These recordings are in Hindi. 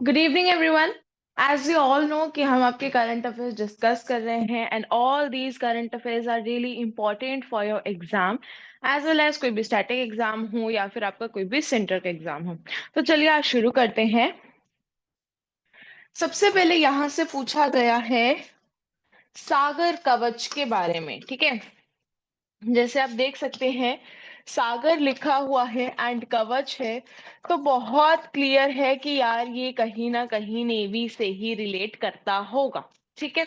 Good evening everyone. As you all know कि हम आपके करंट अफेयर्स डिस्कस कर रहे हैं and all these current affairs are really important for your exam as well as कोई भी स्टैटिक एग्जाम हो या फिर आपका कोई भी सेंटर का एग्जाम हो। तो चलिए आज शुरू करते हैं। सबसे पहले यहाँ से पूछा गया है सागर कवच के बारे में। ठीक है, जैसे आप देख सकते हैं सागर लिखा हुआ है एंड कवच है, तो बहुत क्लियर है कि यार ये कहीं ना कहीं नेवी से ही रिलेट करता होगा। ठीक है,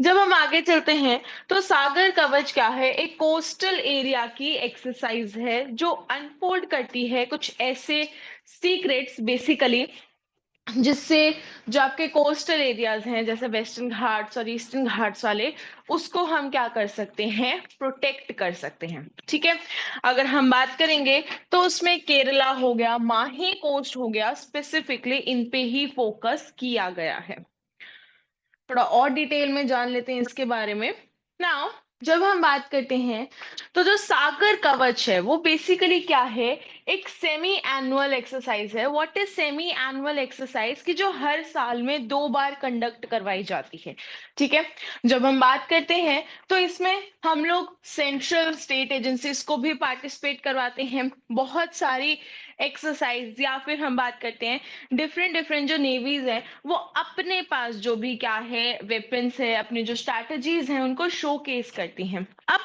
जब हम आगे चलते हैं तो सागर कवच क्या है? एक कोस्टल एरिया की एक्सरसाइज है जो अनफोल्ड करती है कुछ ऐसे सीक्रेट्स बेसिकली, जिससे जो आपके कोस्टल एरियाज हैं जैसे वेस्टर्न घाट्स और ईस्टर्न घाट्स वाले, उसको हम क्या कर सकते हैं? प्रोटेक्ट कर सकते हैं। ठीक है, अगर हम बात करेंगे तो उसमें केरला हो गया, माही कोस्ट हो गया, स्पेसिफिकली इन पे ही फोकस किया गया है। थोड़ा और डिटेल में जान लेते हैं इसके बारे में। नाउ जब हम बात करते हैं तो जो सागर कवच है वो बेसिकली क्या है? एक सेमी एनुअल एक्सरसाइज है। What is semi annual exercise? कि जो हर साल में 2 बार कंडक्ट करवाई जाती है। ठीक है, जब हम बात करते हैं तो इसमें हम लोग सेंट्रल स्टेट एजेंसीज को भी पार्टिसिपेट करवाते हैं। बहुत सारी एक्सरसाइज या फिर हम बात करते हैं डिफरेंट डिफरेंट जो नेवीज है वो अपने पास जो भी क्या है वेपन्स है, अपनी जो स्ट्रैटेजीज हैं उनको शोकेस करती हैं। अब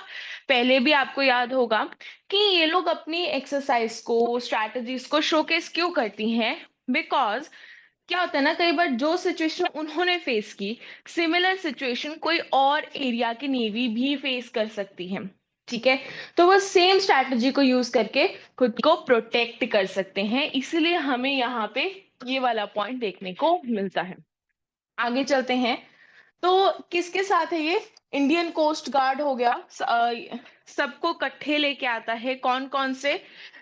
पहले भी आपको याद होगा कि ये लोग अपनी एक्सरसाइज को, स्ट्रैटेजीज को शोकेस क्यों करती हैं? बिकॉज क्या होता है ना, कई बार जो सिचुएशन उन्होंने फेस की, सिमिलर सिचुएशन कोई और एरिया की नेवी भी फेस कर सकती है। ठीक है, तो वो सेम स्ट्रैटेजी को यूज करके खुद को प्रोटेक्ट कर सकते हैं, इसीलिए हमें यहाँ पे ये वाला पॉइंट देखने को मिलता है। आगे चलते हैं तो किसके साथ है ये? इंडियन कोस्ट गार्ड हो गया, सबको इकट्ठे लेके आता है। कौन कौन से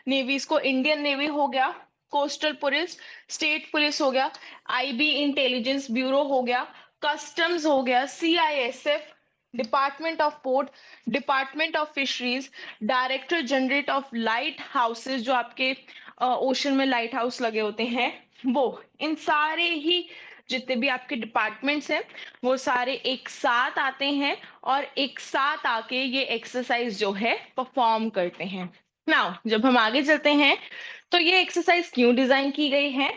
नेवीज को? इंडियन नेवी हो गया, कोस्टल पुलिस, स्टेट पुलिस हो गया, आईबी इंटेलिजेंस ब्यूरो हो गया, कस्टम्स हो गया, CISF, department of port, department of fisheries, director generate of light houses, जो आपके ओशन में लाइट हाउस लगे होते हैं वो, इन सारे ही जितने भी आपके डिपार्टमेंट्स हैं वो सारे एक साथ आते हैं और एक साथ आके ये एक्सरसाइज जो है परफॉर्म करते हैं। नाउ जब हम आगे चलते हैं तो ये एक्सरसाइज क्यों डिजाइन की गई है?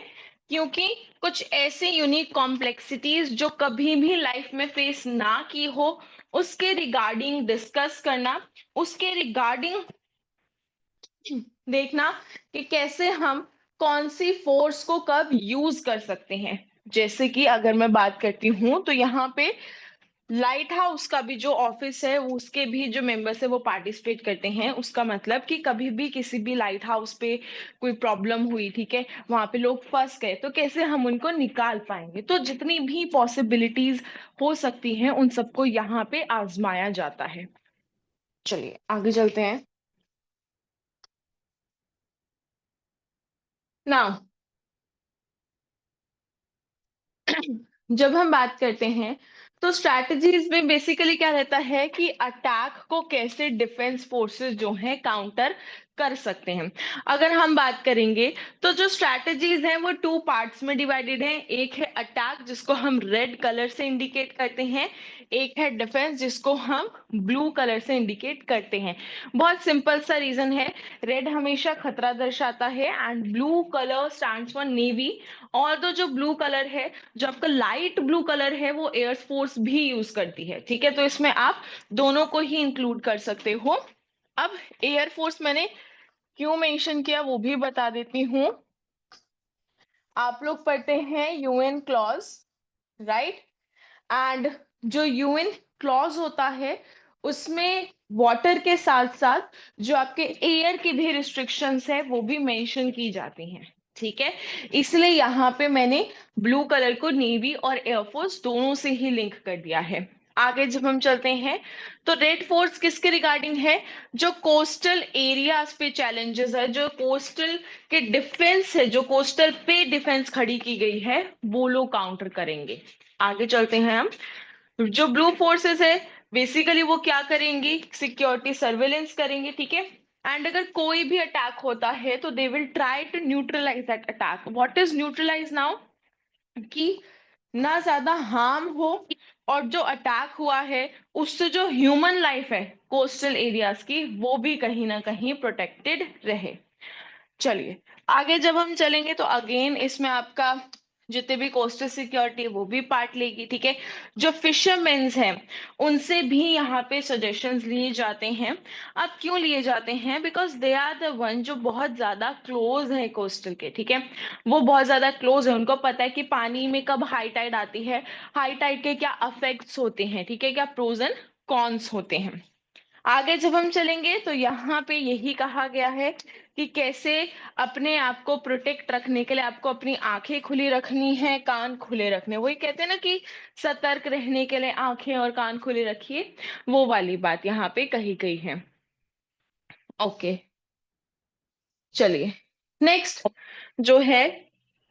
क्योंकि कुछ ऐसे यूनिक कॉम्प्लेक्सिटीज जो कभी भी लाइफ में फेस ना की हो, उसके रिगार्डिंग डिस्कस करना, उसके रिगार्डिंग देखना कि कैसे हम कौन सी फोर्स को कब यूज कर सकते हैं। जैसे कि अगर मैं बात करती हूँ तो यहाँ पे लाइट हाउस का भी जो ऑफिस है उसके भी जो मेंबर्स है वो पार्टिसिपेट करते हैं। उसका मतलब कि कभी भी किसी भी लाइट हाउस पे कोई प्रॉब्लम हुई, ठीक है, वहां पे लोग फंस गए, तो कैसे हम उनको निकाल पाएंगे? तो जितनी भी पॉसिबिलिटीज हो सकती हैं उन सबको यहाँ पे आजमाया जाता है। चलिए आगे चलते हैं। ना जब हम बात करते हैं तो स्ट्रैटेजीज में बेसिकली क्या रहता है कि अटैक को कैसे डिफेंस फोर्सेस जो हैं काउंटर कर सकते हैं। अगर हम बात करेंगे तो जो स्ट्रैटेजीज हैं वो 2 पार्ट्स में डिवाइडेड हैं। एक है अटैक जिसको हम रेड कलर से इंडिकेट करते हैं, एक है डिफेंस जिसको हम ब्लू कलर से इंडिकेट करते हैं। बहुत सिंपल सा रीजन है, रेड हमेशा खतरा दर्शाता है and blue colour stands for navy. और जो ब्लू कलर है, जो आपका लाइट ब्लू कलर है, वो एयरफोर्स भी यूज करती है। ठीक है, तो इसमें आप दोनों को ही इंक्लूड कर सकते हो। अब एयरफोर्स मैंने क्यों मेंशन किया वो भी बता देती हूँ। आप लोग पढ़ते हैं यूएन क्लॉज, राइट? एंड जो यूएन क्लॉज होता है उसमें वाटर के साथ साथ जो आपके एयर की भी रिस्ट्रिक्शंस है वो भी मेंशन की जाती हैं। ठीक है, इसलिए यहाँ पे मैंने ब्लू कलर को नेवी और एयरफोर्स दोनों से ही लिंक कर दिया है। आगे जब हम चलते हैं तो रेड फोर्स किसके रिगार्डिंग है? जो कोस्टल एरियाज पे चैलेंजेस है, जो कोस्टल के डिफेंस है, जो कोस्टल पे डिफेंस खड़ी की गई है, वो लोग काउंटर करेंगे। आगे चलते हैं हम। जो ब्लू फोर्सेस है बेसिकली वो क्या करेंगी? सिक्योरिटी सर्वेलेंस करेंगे। ठीक है, एंड अगर कोई भी अटैक होता है तो they will try to neutralize that attack. What is neutralize now? कि ना ज्यादा हार्म हो, और जो अटैक हुआ है उससे जो ह्यूमन लाइफ है कोस्टल एरियाज की, वो भी कहीं ना कहीं प्रोटेक्टेड रहे। चलिए, आगे जब हम चलेंगे तो अगेन इसमें आपका जितने भी कोस्टल सिक्योरिटी है वो भी पार्ट लेगी, ठीक है। जो फिशरमेन्स हैं उनसे भी यहाँ पे सजेशंस लिए जाते हैं। अब क्यों लिए जाते हैं? Because they are the one जो बहुत ज्यादा क्लोज है कोस्टल के, ठीक है। वो बहुत ज्यादा क्लोज है, उनको पता है कि पानी में कब हाई टाइड आती है, हाई टाइड के क्या अफेक्ट्स होते हैं, ठीक है, क्या प्रोज एंड कॉन्स होते हैं। आगे जब हम चलेंगे तो यहाँ पे यही कहा गया है कि कैसे अपने आप को प्रोटेक्ट रखने के लिए आपको अपनी आंखें खुली रखनी है, कान खुले रखने, वही कहते हैं ना कि सतर्क रहने के लिए आंखें और कान खुले रखिए, वो वाली बात यहाँ पे कही गई है। ओके, चलिए नेक्स्ट जो है,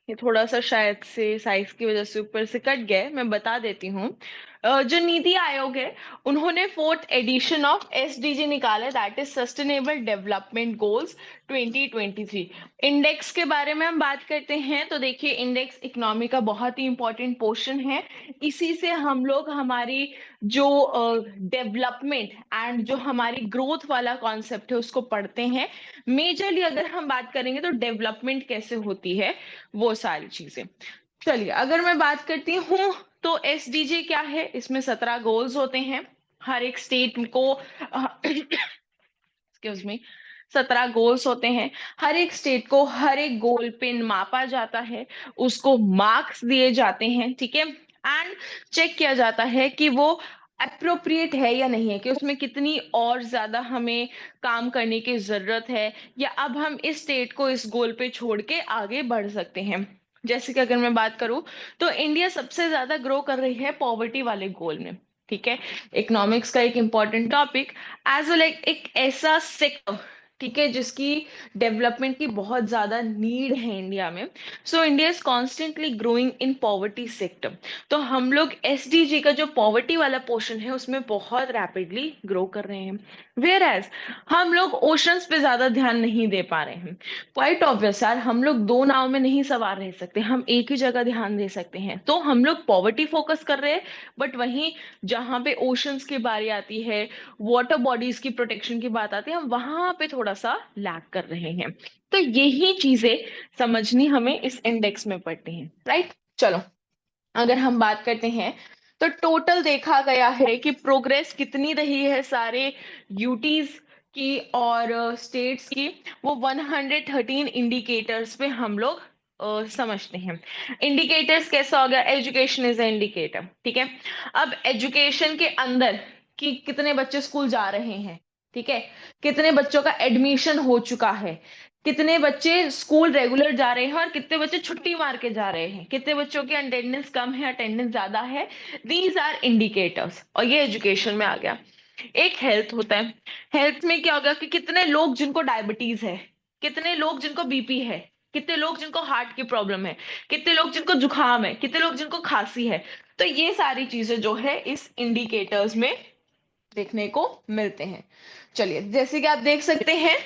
ये थोड़ा सा शायद से साइज की वजह से ऊपर से कट गया है, मैं बता देती हूँ। जो नीति आयोग है उन्होंने फोर्थ एडिशन ऑफ एसडीजी निकाला, that is sustainable development goals 2023। Index के बारे में हम बात करते हैं तो देखिए, इंडेक्स इकोनॉमी का बहुत ही इंपॉर्टेंट पोर्शन है। इसी से हम लोग हमारी जो डेवलपमेंट एंड जो हमारी ग्रोथ वाला कॉन्सेप्ट है उसको पढ़ते हैं। मेजरली अगर हम बात करेंगे तो डेवलपमेंट कैसे होती है, वो सारी चीजें। चलिए, अगर मैं बात करती हूँ तो एसडीजी क्या है, इसमें 17 गोल्स होते हैं। हर एक स्टेट को एक्सक्यूज मी 17 गोल्स होते हैं। हर एक स्टेट को हर एक गोल पे मापा जाता है, उसको मार्क्स दिए जाते हैं, ठीक है। एंड चेक किया जाता है कि वो अप्रोप्रिएट है या नहीं है, कि उसमें कितनी और ज्यादा हमें काम करने की जरूरत है, या अब हम इस स्टेट को इस गोल पे छोड़ के आगे बढ़ सकते हैं। जैसे कि अगर मैं बात करूं तो इंडिया सबसे ज्यादा ग्रो कर रही है पॉवर्टी वाले गोल में, ठीक है। इकोनॉमिक्स का एक इंपॉर्टेंट टॉपिक, एज वेल एक ऐसा सेक्टर, ठीक है, जिसकी डेवलपमेंट की बहुत ज्यादा नीड है इंडिया में। So India is constantly growing in poverty sector. तो हम लोग एसडीजी का जो पॉवर्टी वाला पोर्शन है उसमें बहुत रैपिडली ग्रो कर रहे हैं, वेयर एज हम लोग ओशंस पे ज्यादा ध्यान नहीं दे पा रहे हैं। क्वाइट ऑब्वियस यार, हम लोग दो नाव में नहीं सवार रह सकते, हम एक ही जगह ध्यान दे सकते हैं। तो हम लोग पॉवर्टी फोकस कर रहे हैं, बट वहीं जहां पे ओशंस की बारी आती है, वाटर बॉडीज की प्रोटेक्शन की बात आती है, हम वहां पे थोड़ा सा लैग कर रहे हैं। तो यही चीजें समझनी हमें इस इंडेक्स में पड़ती हैं, राइट। चलो, अगर हम बात करते हैं तो टोटल देखा गया है कि प्रोग्रेस कितनी रही है सारे यूटीज की और स्टेट्स की, वो 113 इंडिकेटर्स पे हम लोग समझते हैं। इंडिकेटर्स कैसा हो गया? एजुकेशन इज ए इंडिकेटर, ठीक है। अब एजुकेशन के अंदर कि कितने बच्चे स्कूल जा रहे हैं, ठीक है, कितने बच्चों का एडमिशन हो चुका है, कितने बच्चे स्कूल रेगुलर जा रहे हैं और कितने बच्चे छुट्टी मार के जा रहे हैं, कितने बच्चों की अटेंडेंस कम है, अटेंडेंस ज्यादा है। दीज आर इंडिकेटर्स, और ये एजुकेशन में आ गया। एक हेल्थ होता है, हेल्थ में क्या होगा कि कितने लोग जिनको डायबिटीज है, कितने लोग जिनको बीपी है, कितने लोग जिनको हार्ट की प्रॉब्लम है, कितने लोग जिनको जुकाम है, कितने लोग जिनको खांसी है। तो ये सारी चीजें जो है इस इंडिकेटर्स में देखने को मिलते हैं। चलिए, जैसे कि आप देख सकते हैं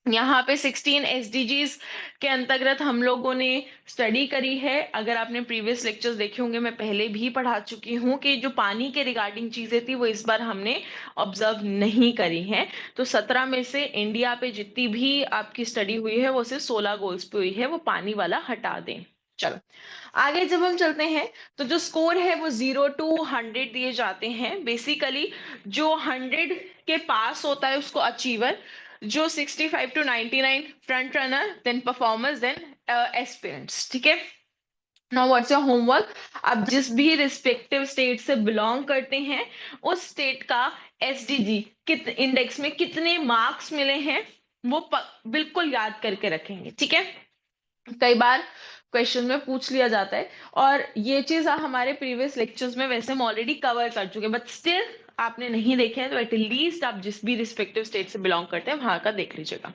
यहाँ पे 16 एसडीजीज के अंतर्गत हम लोगों ने स्टडी करी है। अगर आपने प्रीवियस लेक्चर्स देखे होंगे, मैं पहले भी पढ़ा चुकी हूँ कि जो पानी के रिगार्डिंग चीजें थी वो इस बार हमने ऑब्जर्व नहीं करी हैं। तो 17 में से इंडिया पे जितनी भी आपकी स्टडी हुई है वो सिर्फ 16 गोल्स पे हुई है, वो पानी वाला हटा दें। चलो, आगे जब हम चलते हैं तो जो स्कोर है वो 0 to 100 दिए जाते हैं। बेसिकली जो 100 के पास होता है उसको अचीवर, जो 65 to 99 front runner, then performers, then aspirants, ठीक है। Now what's your homework? आप जिस भी रिस्पेक्टिव स्टेट से बिलोंग करते हैं उस स्टेट का एसडीजी कित इंडेक्स में कितने मार्क्स मिले हैं वो बिल्कुल याद करके रखेंगे, ठीक है। कई बार क्वेश्चन में पूछ लिया जाता है, और ये चीज हमारे प्रीवियस लेक्चर्स में वैसे हम ऑलरेडी कवर कर चुके हैं, बट स्टिल आपने नहीं देखे हैं तो एटलीस्ट आप जिस भी रिस्पेक्टिव स्टेट से बिलोंग करते हैं वहां का देख लीजिएगा।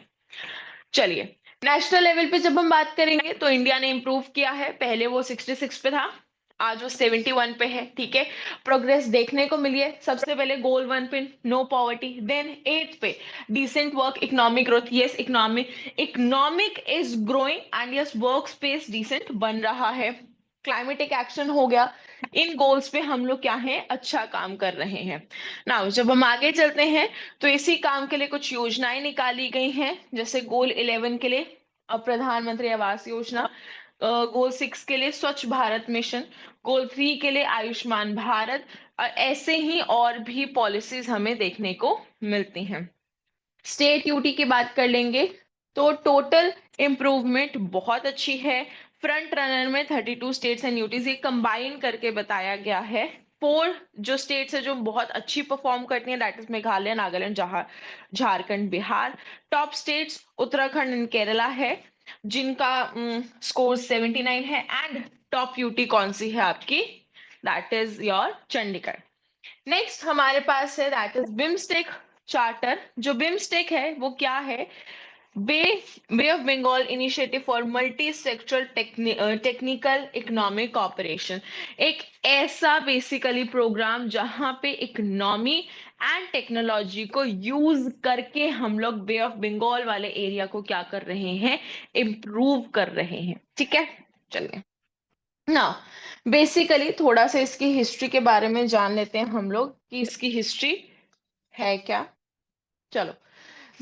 चलिए, नेशनल लेवल पे जब हम बात करेंगे तो इंडिया ने इंप्रूव किया है। पहले वो 66 पे था, आज वो 71 पे है, ठीक है। प्रोग्रेस देखने को मिली है। सबसे पहले गोल 1 पे नो पॉवर्टी, देन 8 पे decent work, economic growth, yes economic is growing and yes work space decent बन रहा है। क्लाइमेटिक एक्शन हो गया, इन गोल्स पे हम लोग क्या है, अच्छा काम कर रहे हैं। नाउ जब हम आगे चलते हैं तो इसी काम के लिए कुछ योजनाएं निकाली गई हैं, जैसे गोल 11 के लिए प्रधानमंत्री आवास योजना, गोल 6 के लिए स्वच्छ भारत मिशन, गोल 3 के लिए आयुष्मान भारत, और ऐसे ही और भी पॉलिसीज हमें देखने को मिलती हैं। स्टेट यूटी की बात कर लेंगे तो टोटल इम्प्रूवमेंट बहुत अच्छी है। फ्रंट रनर में 32 स्टेट्स एंड यूटीज ये कंबाइन करके बताया गया है। 4 जो स्टेट्स है जो बहुत अच्छी परफॉर्म करती हैं, that is Meghalaya, Nagaland, Jharkhand, Bihar. Top states Uttarakhand and Kerala है, जिनका स्कोर 79 है। एंड टॉप यूटी कौन सी है आपकी, that is your Chandigarh. Next हमारे पास है दैट इज बिम्स्टेक चार्टर। जो बिम्स्टेक है वो क्या है, bay bay of Bengal initiative for multi sectoral technical economic cooperation. एक ऐसा बेसिकली प्रोग्राम जहां पे इकोनॉमी एंड टेक्नोलॉजी को यूज करके हम लोग बे ऑफ बंगाल वाले एरिया को क्या कर रहे हैं, इम्प्रूव कर रहे हैं। ठीक है, चलिए ना बेसिकली थोड़ा सा इसकी हिस्ट्री के बारे में जान लेते हैं हम लोग कि इसकी हिस्ट्री है क्या। चलो,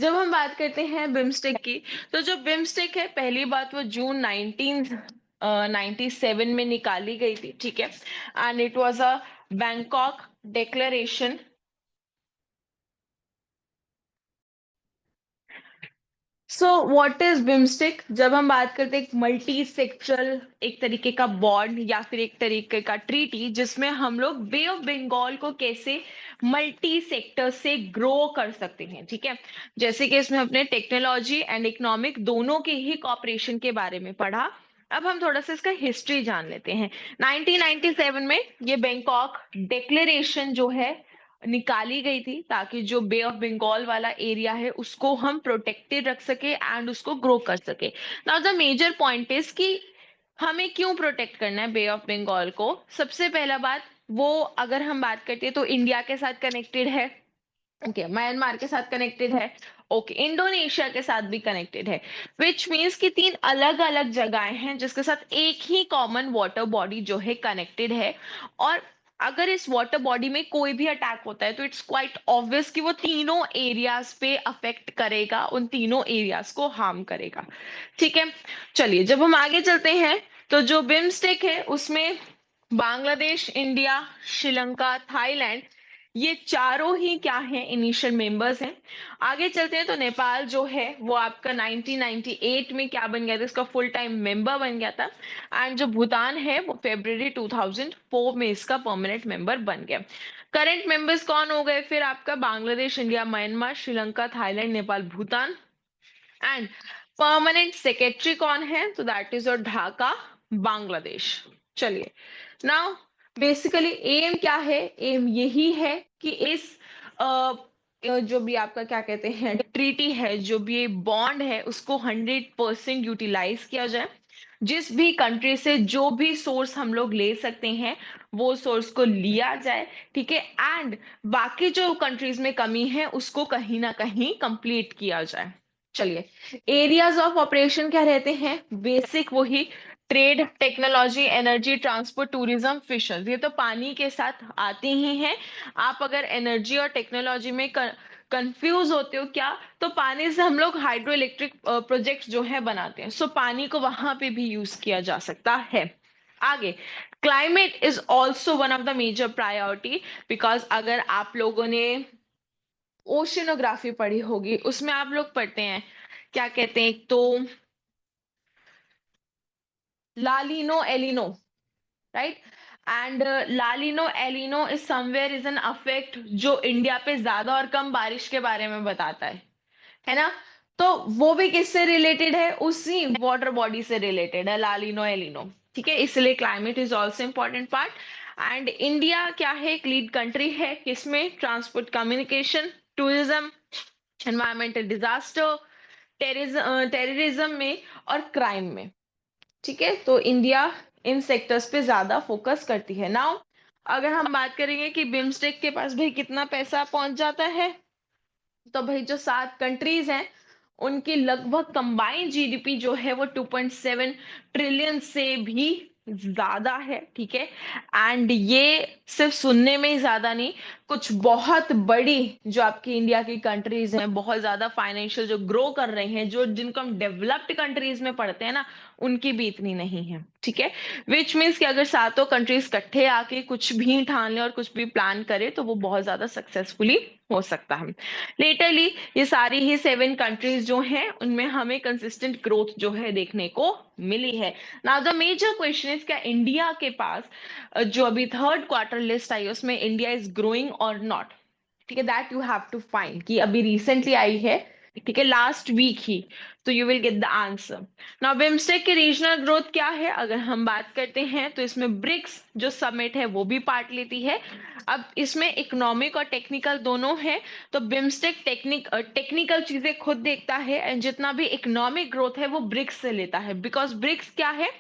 जब हम बात करते हैं बिम्स्टेक की, तो जो बिम्स्टेक है पहली बात वो जून 1997 में निकाली गई थी। ठीक है, and it was a Bangkok declaration. So what is BIMSTEC, जब हम बात करते हैं एक मल्टी सेक्टरल एक तरीके का बॉन्ड या फिर एक तरीके का ट्रीटी जिसमें हम लोग बे ऑफ बंगाल को कैसे मल्टी सेक्टर से ग्रो कर सकते हैं। ठीक है, जैसे कि इसमें अपने टेक्नोलॉजी एंड इकोनॉमिक दोनों के ही कॉपरेशन के बारे में पढ़ा। अब हम थोड़ा सा इसका हिस्ट्री जान लेते हैं। 1997 में ये बैंकॉक डिक्लेरेशन जो है निकाली गई थी ताकि जो बे ऑफ बंगाल वाला एरिया है उसको हम प्रोटेक्टेड रख सके एंड उसको ग्रो कर सके। Now the major point is कि हमें क्यों प्रोटेक्ट करना है बे ऑफ बंगाल को। सबसे पहला बात, वो अगर हम बात करते हैं तो इंडिया के साथ कनेक्टेड है, ओके, म्यांमार के साथ कनेक्टेड है, ओके, इंडोनेशिया के साथ भी कनेक्टेड है, विच मीन्स कि 3 अलग अलग जगहें हैं जिसके साथ एक ही कॉमन वाटर बॉडी जो है कनेक्टेड है। और अगर इस वाटर बॉडी में कोई भी अटैक होता है तो इट्स क्वाइट ऑब्वियस कि वो तीनों एरियाज पे अफेक्ट करेगा, उन तीनों एरियाज को हार्म करेगा। ठीक है, चलिए जब हम आगे चलते हैं तो जो बिम्स्टेक है उसमें बांग्लादेश, इंडिया, श्रीलंका, थाईलैंड, ये चारों ही क्या हैं, इनिशियल मेंबर्स हैं। आगे चलते हैं तो नेपाल जो है वो आपका 1998 में क्या बन गया था, इसका फुल टाइम मेंबर बन गया था। एंड जो भूटान है वो February 2004 में इसका परमानेंट मेंबर बन गया। करंट मेंबर्स कौन हो गए फिर आपका, Bangladesh, India, Myanmar, Sri Lanka, Thailand, Nepal, Bhutan. And permanent secretary कौन है, तो दैट इज और ढाका, बांग्लादेश। चलिए, नाउ बेसिकली एम क्या है, एम यही है कि इस जो भी आपका क्या कहते हैं ट्रीटी है, जो भी ये बॉन्ड है, उसको 100% यूटिलाइज किया जाए। जिस भी कंट्री से जो भी सोर्स हम लोग ले सकते हैं वो सोर्स को लिया जाए। ठीक है, एंड बाकी जो कंट्रीज में कमी है उसको कहीं ना कहीं कंप्लीट किया जाए। चलिए, एरियाज ऑफ ऑपरेशन क्या रहते हैं, बेसिक वही trade, technology, energy, transport, tourism, fishers, ये तो पानी के साथ आते ही हैं। आप अगर एनर्जी और टेक्नोलॉजी में कंफ्यूज होते हो क्या, तो पानी से हम लोग हाइड्रो इलेक्ट्रिक प्रोजेक्ट जो है बनाते हैं, सो पानी को वहां पे भी यूज किया जा सकता है। आगे, climate is also one of the major priority, because अगर आप लोगों ने ओशिनोग्राफी पढ़ी होगी उसमें आप लोग पढ़ते हैं क्या कहते हैं, एक तो La Nina El Nino, right. And La Nina El Nino is somewhere is an affect जो इंडिया पे ज्यादा और कम बारिश के बारे में बताता है ना। तो वो भी किससे रिलेटेड है, उसी वाटर बॉडी से रिलेटेड है लालिनो एलिनो। ठीक है, इसलिए climate is also important part. And India क्या है, एक लीड कंट्री है किसमें, transport, communication, tourism, environmental disaster, terrorism में और क्राइम में। ठीक है, तो इंडिया इन सेक्टर्स पे ज्यादा फोकस करती है। नाउ अगर हम बात करेंगे कि बिम्स्टेक के पास भाई कितना पैसा पहुंच जाता है, तो भाई जो 7 कंट्रीज हैं उनकी लगभग कंबाइंड जीडीपी जो है वो 2.7 ट्रिलियन से भी ज्यादा है, ठीक है। एंड ये सिर्फ सुनने में ही ज्यादा नहीं, कुछ बहुत बड़ी जो आपकी इंडिया की कंट्रीज हैं, बहुत ज्यादा फाइनेंशियल जो ग्रो कर रही हैं, जो जिनको हम डेवलप्ड कंट्रीज में पढ़ते हैं ना, उनकी भी इतनी नहीं है, ठीक है। विच मीन्स कि अगर सातों कंट्रीज इकट्ठे आके कुछ भी ठान ले और कुछ भी प्लान करे तो वो बहुत ज्यादा सक्सेसफुली हो सकता है। लेटरली ये सारी ही 7 कंट्रीज जो हैं उनमें हमें कंसिस्टेंट ग्रोथ जो है देखने को मिली है। Now the major question is, क्या इंडिया के पास जो अभी थर्ड क्वार्टर लिस्ट आई है उसमें इंडिया इज ग्रोइंग और नॉट, ठीक है। That you have to find, कि अभी रिसेंटली आई है, ठीक है, लास्ट वीक ही, तो you will get the answer. Now BIMSTEC की रीजनल ग्रोथ क्या है अगर हम बात करते हैं, तो इसमें ब्रिक्स जो समिट है वो भी पार्ट लेती है। अब इसमें इकोनॉमिक और टेक्निकल दोनों है, तो बिम्स्टेक टेक्निकल चीजें खुद देखता है, एंड जितना भी इकोनॉमिक ग्रोथ है वो ब्रिक्स से लेता है, बिकॉज ब्रिक्स क्या है,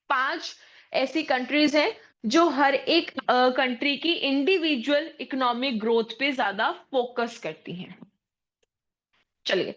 5 ऐसी कंट्रीज हैं जो हर एक कंट्री की इंडिविजुअल इकोनॉमिक ग्रोथ पे ज्यादा फोकस करती हैं। चलिए,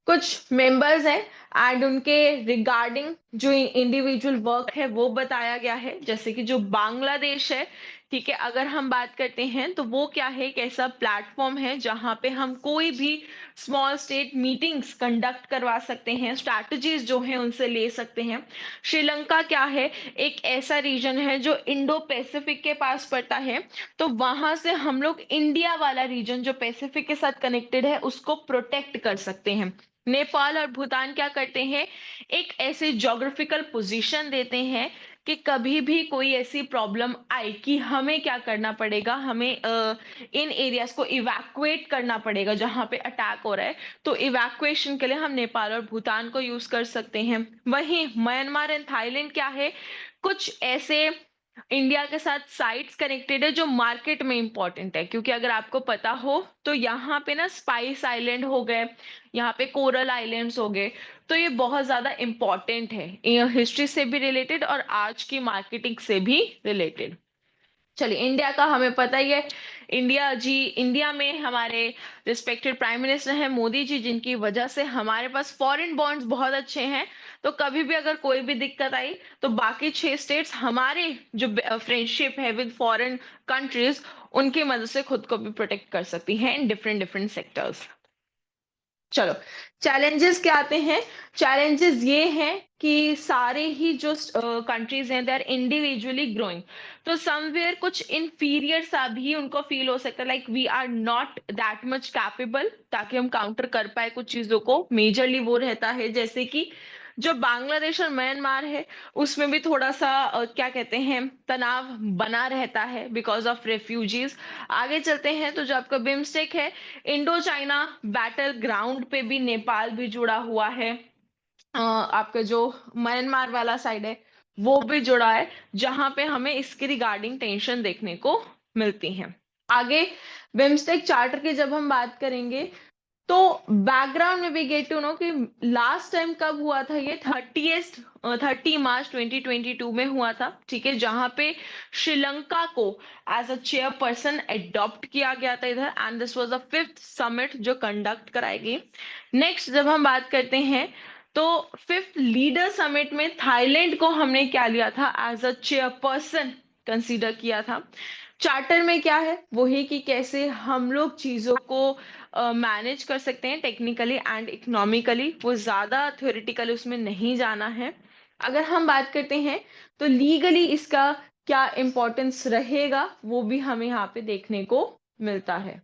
कुछ मेंबर्स हैं एंड उनके रिगार्डिंग जो इंडिविजुअल वर्क है वो बताया गया है, जैसे कि जो बांग्लादेश है, ठीक है, अगर हम बात करते हैं तो वो क्या है, एक ऐसा प्लेटफॉर्म है जहां पे हम कोई भी स्मॉल स्टेट मीटिंग्स कंडक्ट करवा सकते हैं, स्ट्रैटेजीज जो है उनसे ले सकते हैं। श्रीलंका क्या है, एक ऐसा रीजन है जो इंडो पैसिफिक के पास पड़ता है, तो वहां से हम लोग इंडिया वाला रीजन जो पैसिफिक के साथ कनेक्टेड है उसको प्रोटेक्ट कर सकते हैं। नेपाल और भूटान क्या करते हैं, एक ऐसे ज्योग्राफिकल पोजीशन देते हैं कि कभी भी कोई ऐसी प्रॉब्लम आए कि हमें क्या करना पड़ेगा, हमें इन एरियाज को इवैक्यूएट करना पड़ेगा जहां पे अटैक हो रहा है, तो इवैक्यूएशन के लिए हम नेपाल और भूटान को यूज कर सकते हैं। वहीं म्यांमार एंड थाईलैंड क्या है, कुछ ऐसे इंडिया के साथ साइट्स कनेक्टेड है जो मार्केट में इंपॉर्टेंट है, क्योंकि अगर आपको पता हो तो यहाँ पे ना स्पाइस आइलैंड हो गए, यहाँ पे कोरल आइलैंड्स हो गए, तो ये बहुत ज्यादा इंपॉर्टेंट है, हिस्ट्री से भी रिलेटेड और आज की मार्केटिंग से भी रिलेटेड। चलिए, इंडिया का हमें पता ही है, इंडिया में हमारे रिस्पेक्टेड प्राइम मिनिस्टर हैं मोदी जी, जिनकी वजह से हमारे पास फॉरेन बॉन्ड्स बहुत अच्छे हैं। तो कभी भी अगर कोई भी दिक्कत आई तो बाकी 6 स्टेट्स हमारे जो फ्रेंडशिप है विद फॉरेन कंट्रीज, उनकी मदद से खुद को भी प्रोटेक्ट कर सकती हैं इन डिफरेंट डिफरेंट सेक्टर्स। चलो, चैलेंजेस क्या आते हैं। चैलेंजेस ये हैं कि सारे ही जो कंट्रीज हैं दे आर इंडिविजुअली ग्रोइंग, तो समवेयर कुछ इंफीरियर सा भी उनको फील हो सकता है, like we are not that much capable, ताकि हम काउंटर कर पाए कुछ चीजों को। मेजरली वो रहता है जैसे कि जो बांग्लादेश और म्यांमार है उसमें भी थोड़ा सा क्या कहते हैं, तनाव बना रहता है बिकॉज ऑफ रेफ्यूजीज। आगे चलते हैं तो जो आपका बिम्स्टेक है, इंडो चाइना बैटल ग्राउंड पे भी नेपाल भी जुड़ा हुआ है, आपका जो म्यांमार वाला साइड है वो भी जुड़ा है, जहां पे हमें इसके रिगार्डिंग टेंशन देखने को मिलती है। आगे बिम्स्टेक चार्टर की जब हम बात करेंगे तो बैकग्राउंड में भी गेट टू नो कि लास्ट टाइम कब हुआ था, ये 30 मार्च 2022 में हुआ था, ठीक है, जहां पे श्रीलंका को एज अ चेयरपर्सन एडॉप्ट किया गया था इधर, and this was the 5th summit जो कंडक्ट कराएगी। नेक्स्ट जब हम बात करते हैं तो 5th लीडर समिट में थाईलैंड को हमने क्या लिया था, एज अ चेयरपर्सन कंसीडर किया था। चार्टर में क्या है, वही कि कैसे हम लोग चीजों को मैनेज कर सकते हैं टेक्निकली एंड इकोनॉमिकली, वो ज्यादा थ्योरेटिकली उसमें नहीं जाना है। अगर हम बात करते हैं तो लीगली इसका क्या इंपॉर्टेंस रहेगा वो भी हमें यहाँ पे देखने को मिलता है।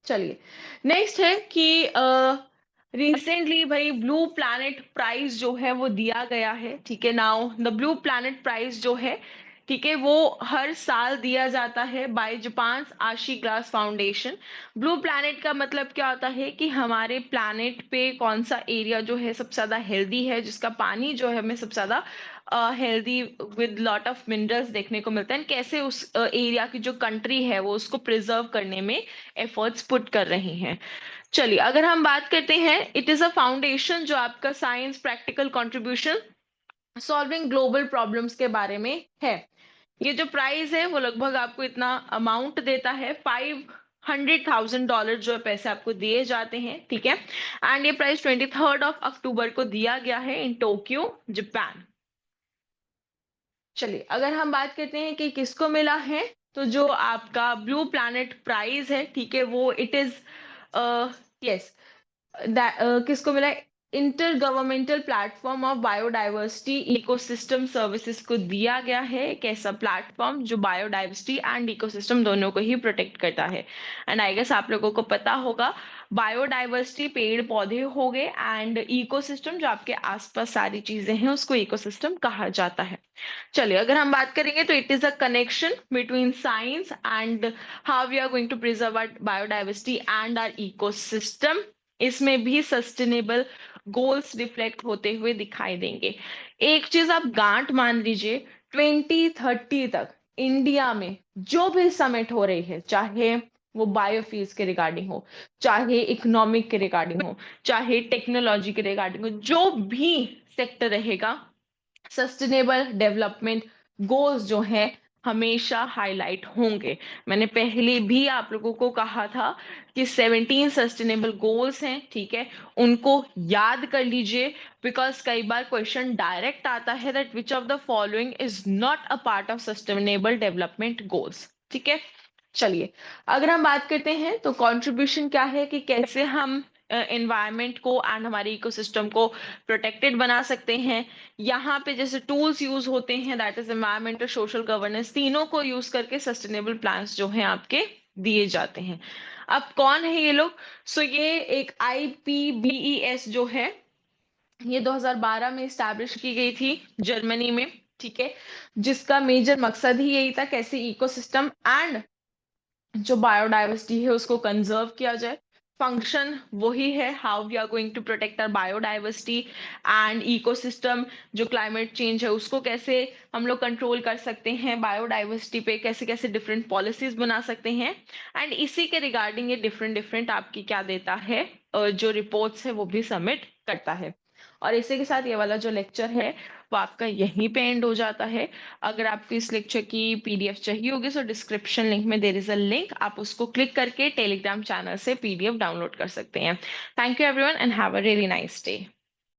चलिए, नेक्स्ट है कि रिसेंटली भाई ब्लू प्लैनेट प्राइज जो है वो दिया गया है, ठीक है। Now the blue planet prize जो है, ठीक है, वो हर साल दिया जाता है बाय जापान आशी ग्लास फाउंडेशन। ब्लू प्लैनेट का मतलब क्या होता है कि हमारे प्लैनेट पे कौन सा एरिया जो है सबसे ज्यादा हेल्दी है, जिसका पानी जो है हमें सबसे ज्यादा healthy with lot of minerals देखने को मिलता है, and कैसे उस एरिया की जो कंट्री है वो उसको प्रिजर्व करने में एफर्ट्स पुट कर रही हैं। चलिए, अगर हम बात करते हैं, इट इज अ फाउंडेशन जो आपका science practical contribution solving global problems के बारे में है। ये जो प्राइस है वो लगभग आपको इतना अमाउंट देता है, $500,000 जो है पैसे आपको दिए जाते हैं, ठीक है। एंड ये प्राइस 23rd ऑफ अक्टूबर को दिया गया है इन टोक्यो जापान। चलिए, अगर हम बात करते हैं कि किसको मिला है, तो जो आपका ब्लू प्लैनेट प्राइज है, ठीक है, वो इट इज यस, किसको मिला है, inter governmental platform of biodiversity ecosystem services को दिया गया है। एक ऐसा प्लेटफॉर्म जो बायोडाइवर्सिटी एंड इकोसिस्टम दोनों को ही प्रोटेक्ट करता है। एंड आई गेस आप लोगों को पता होगा, बायोडाइवर्सिटी पेड़ पौधे हो गए, एंड इकोसिस्टम जो आपके आसपास सारी चीजें हैं उसको इकोसिस्टम कहा जाता है। चलिए, अगर हम बात करेंगे तो it is a connection between science and how we are going to preserve our biodiversity and our ecosystem. इसमें भी सस्टेनेबल गोल्स रिफ्लेक्ट होते हुए दिखाई देंगे। एक चीज आप गांठ मान लीजिए, 2030 तक इंडिया में जो भी समिट हो रही है, चाहे वो बायोफ्यूल्स के रिगार्डिंग हो, चाहे इकोनॉमिक के रिगार्डिंग हो, चाहे टेक्नोलॉजी के रिगार्डिंग हो, जो भी सेक्टर रहेगा, सस्टेनेबल डेवलपमेंट गोल्स जो हैं हमेशा हाईलाइट होंगे। मैंने पहले भी आप लोगों को कहा था कि 17 सस्टेनेबल गोल्स हैं, ठीक है, उनको याद कर लीजिए, बिकॉज कई बार क्वेश्चन डायरेक्ट आता है that which of the following is not a part of sustainable development goals. ठीक है, चलिए, अगर हम बात करते हैं तो कंट्रीब्यूशन क्या है, कि कैसे हम एनवायरनमेंट को एंड हमारे इकोसिस्टम को प्रोटेक्टेड बना सकते हैं। यहाँ पे जैसे टूल्स यूज होते हैं, that is environmental, social governance, तीनों को यूज करके सस्टेनेबल प्लान्स जो हैं आपके दिए जाते हैं। अब कौन है ये लोग? सो ये एक IPBES जो है, ये 2012 में स्टैब्लिश की गई थी जर्मनी में, ठीक है, जिसका मेजर मकसद ही यही था कैसे इकोसिस्टम एंड जो बायोडाइवर्सिटी है उसको कंजर्व किया जाए। फंक्शन वही है, how we are going to protect our biodiversity and ecosystem. जो क्लाइमेट चेंज है उसको कैसे हम लोग कंट्रोल कर सकते हैं, बायोडाइवर्सिटी पे कैसे कैसे डिफरेंट पॉलिसीज बना सकते हैं। एंड इसी के रिगार्डिंग ये डिफरेंट डिफरेंट आपकी क्या देता है, जो रिपोर्ट्स है वो भी सबमिट करता है। और इसी के साथ ये वाला जो लेक्चर है वो आपका यहीं पे एंड हो जाता है। अगर आपको इस लेक्चर की PDF चाहिए होगी तो डिस्क्रिप्शन लिंक में देयर इज अ लिंक, आप उसको क्लिक करके टेलीग्राम चैनल से PDF डाउनलोड कर सकते हैं। Thank you everyone and have a really nice day.